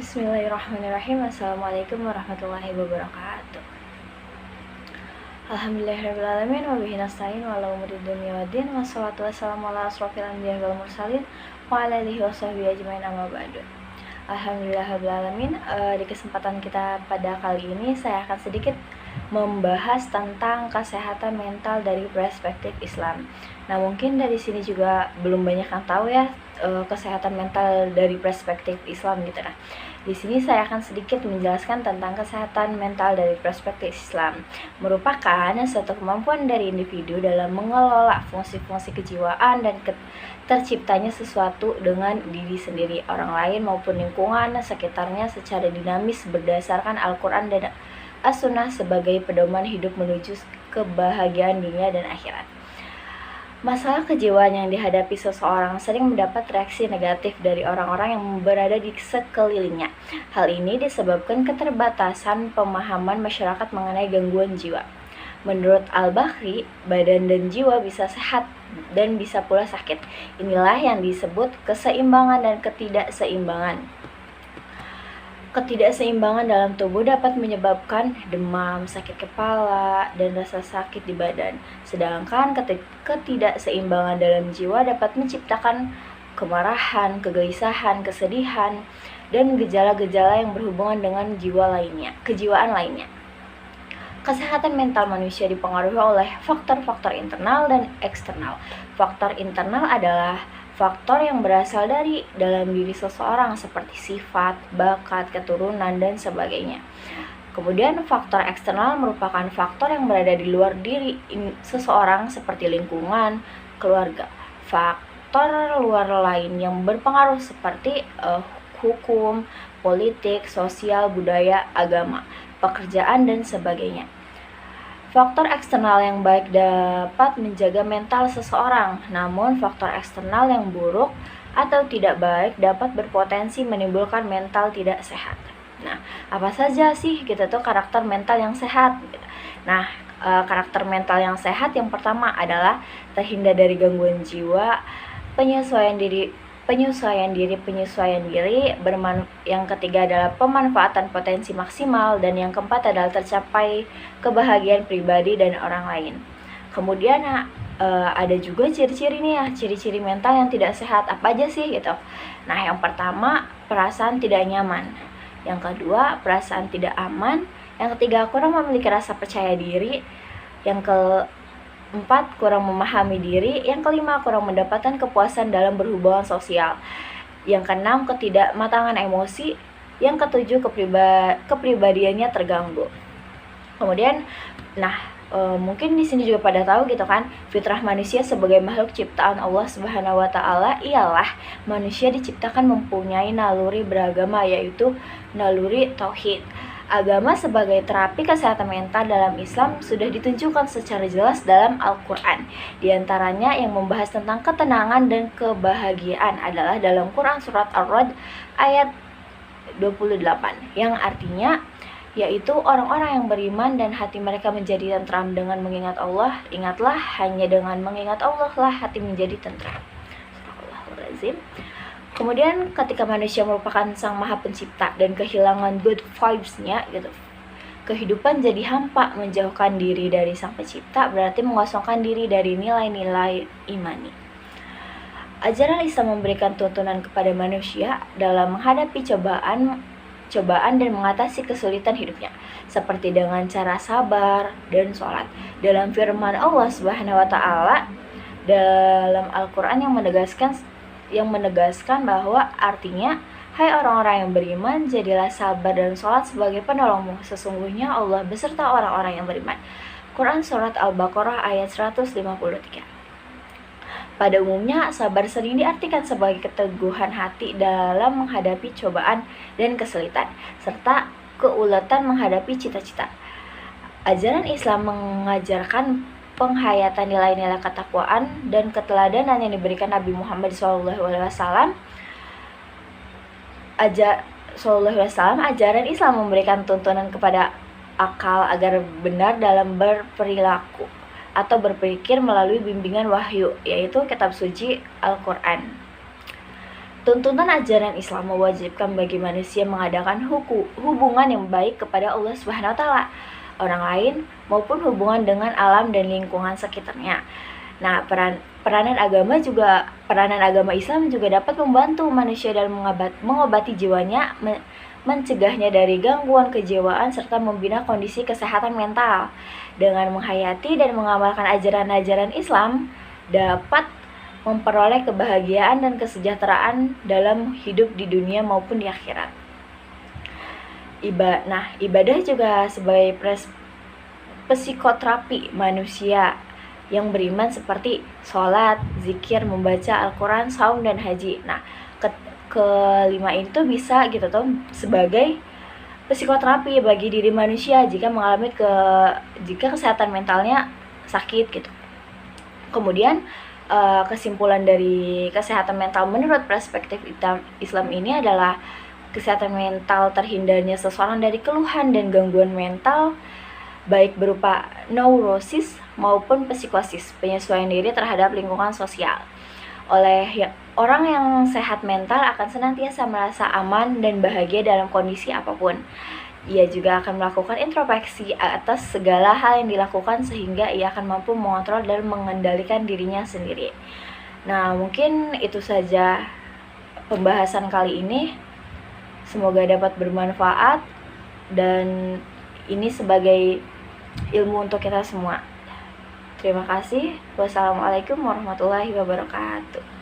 Bismillahirrahmanirrahim. Assalamualaikum warahmatullahi wabarakatuh. Alhamdulillahirrahmanirrahim. Wabihi nasta'in wa ala umuri dunya waddin. Wassalatu wassalamu ala asrofil anbiya wal mursalin wa ala alihi wa sahbihi ajmain amma ba'du. Alhamdulillahirrahmanirrahim. Di kesempatan kita pada kali ini saya akan sedikit membahas tentang kesehatan mental dari perspektif Islam. Nah, mungkin dari sini juga belum banyak yang tahu ya kesehatan mental dari perspektif Islam gitu. Nah, di sini saya akan sedikit menjelaskan tentang kesehatan mental dari perspektif Islam. Merupakan suatu kemampuan dari individu dalam mengelola fungsi-fungsi kejiwaan dan terciptanya sesuatu dengan diri sendiri, orang lain maupun lingkungan sekitarnya secara dinamis berdasarkan Al-Quran dan As-Sunnah sebagai pedoman hidup menuju kebahagiaan dunia dan akhirat. Masalah kejiwaan yang dihadapi seseorang sering mendapat reaksi negatif dari orang-orang yang berada di sekelilingnya. Hal ini disebabkan keterbatasan pemahaman masyarakat mengenai gangguan jiwa. Menurut Al-Bakhri, badan dan jiwa bisa sehat dan bisa pula sakit. Inilah yang disebut keseimbangan dan ketidakseimbangan. Ketidakseimbangan dalam tubuh dapat menyebabkan demam, sakit kepala, dan rasa sakit di badan. Sedangkan ketidakseimbangan dalam jiwa dapat menciptakan kemarahan, kegelisahan, kesedihan, dan gejala-gejala yang berhubungan dengan kejiwaan lainnya. Kesehatan mental manusia dipengaruhi oleh faktor-faktor internal dan eksternal. Faktor internal adalah faktor yang berasal dari dalam diri seseorang seperti sifat, bakat, keturunan, dan sebagainya. Kemudian faktor eksternal merupakan faktor yang berada di luar diri seseorang seperti lingkungan, keluarga. Faktor luar lain yang berpengaruh seperti hukum, politik, sosial, budaya, agama, pekerjaan, dan sebagainya. Faktor eksternal yang baik dapat menjaga mental seseorang, namun faktor eksternal yang buruk atau tidak baik dapat berpotensi menimbulkan mental tidak sehat. Nah, apa saja sih gitu tuh karakter mental yang sehat? Nah, karakter mental yang sehat yang pertama adalah terhindar dari gangguan jiwa, penyesuaian diri, yang ketiga adalah pemanfaatan potensi maksimal, dan yang keempat adalah tercapai kebahagiaan pribadi dan orang lain. Kemudian ada juga ciri-ciri nih ya, ciri-ciri mental yang tidak sehat apa aja sih gitu. Nah, yang pertama perasaan tidak nyaman, yang kedua perasaan tidak aman, yang ketiga kurang memiliki rasa percaya diri, yang keempat kurang memahami diri, yang kelima kurang mendapatkan kepuasan dalam berhubungan sosial, yang keenam ketidakmatangan emosi, yang ketujuh kepribadiannya terganggu. Kemudian mungkin di sini juga pada tahu gitu kan, fitrah manusia sebagai makhluk ciptaan Allah Subhanahu wa taala ialah manusia diciptakan mempunyai naluri beragama, yaitu naluri tauhid. Agama sebagai terapi kesehatan mental dalam Islam sudah ditunjukkan secara jelas dalam Al-Quran. Di antaranya yang membahas tentang ketenangan dan kebahagiaan adalah dalam Quran surat Ar-Ra'd ayat 28, yang artinya yaitu orang-orang yang beriman dan hati mereka menjadi tentram dengan mengingat Allah. Ingatlah, hanya dengan mengingat Allah lah hati menjadi tentram. Astagfirullahaladzim. Kemudian ketika manusia merupakan sang maha pencipta dan kehilangan good vibes-nya gitu, kehidupan jadi hampa. Menjauhkan diri dari sang pencipta berarti mengosongkan diri dari nilai-nilai imani. Ajaran Islam memberikan tuntunan kepada manusia dalam menghadapi cobaan dan mengatasi kesulitan hidupnya, seperti dengan cara sabar dan sholat. Dalam firman Allah Subhanahu wa taala dalam Al-Quran yang menegaskan bahwa artinya, hai orang-orang yang beriman, jadilah sabar dan sholat sebagai penolongmu. Sesungguhnya Allah beserta orang-orang yang beriman. Quran surat Al-Baqarah ayat 153. Pada umumnya, sabar sering diartikan sebagai keteguhan hati dalam menghadapi cobaan dan kesulitan, serta keuletan menghadapi cita-cita. Ajaran Islam mengajarkan penghayatan nilai-nilai ketakwaan dan keteladanan yang diberikan Nabi Muhammad SAW. Ajaran Islam memberikan tuntunan kepada akal agar benar dalam berperilaku atau berpikir melalui bimbingan wahyu, yaitu kitab suci Al-Quran. Tuntunan ajaran Islam mewajibkan bagi manusia mengadakan hubungan yang baik kepada Allah Subhanahu wa taala, orang lain maupun hubungan dengan alam dan lingkungan sekitarnya. Nah, peranan agama Islam juga dapat membantu manusia dalam mengobati jiwanya, mencegahnya dari gangguan kejiwaan serta membina kondisi kesehatan mental. Dengan menghayati dan mengamalkan ajaran-ajaran Islam dapat memperoleh kebahagiaan dan kesejahteraan dalam hidup di dunia maupun di akhirat. Ibadah juga sebagai psikoterapi manusia yang beriman seperti sholat, zikir, membaca Al-Quran, saum, dan haji. Nah, kelima itu bisa gitu tuh sebagai psikoterapi bagi diri manusia jika kesehatan mentalnya sakit gitu. Kemudian kesimpulan dari kesehatan mental menurut perspektif Islam ini adalah kesehatan mental terhindarnya seseorang dari keluhan dan gangguan mental baik berupa neurosis maupun psikosis, penyesuaian diri terhadap lingkungan sosial. Orang yang sehat mental akan senantiasa merasa aman dan bahagia dalam kondisi apapun. Ia juga akan melakukan introspeksi atas segala hal yang dilakukan sehingga ia akan mampu mengontrol dan mengendalikan dirinya sendiri. Nah, mungkin itu saja pembahasan kali ini. Semoga dapat bermanfaat dan ini sebagai ilmu untuk kita semua. Terima kasih. Wassalamualaikum warahmatullahi wabarakatuh.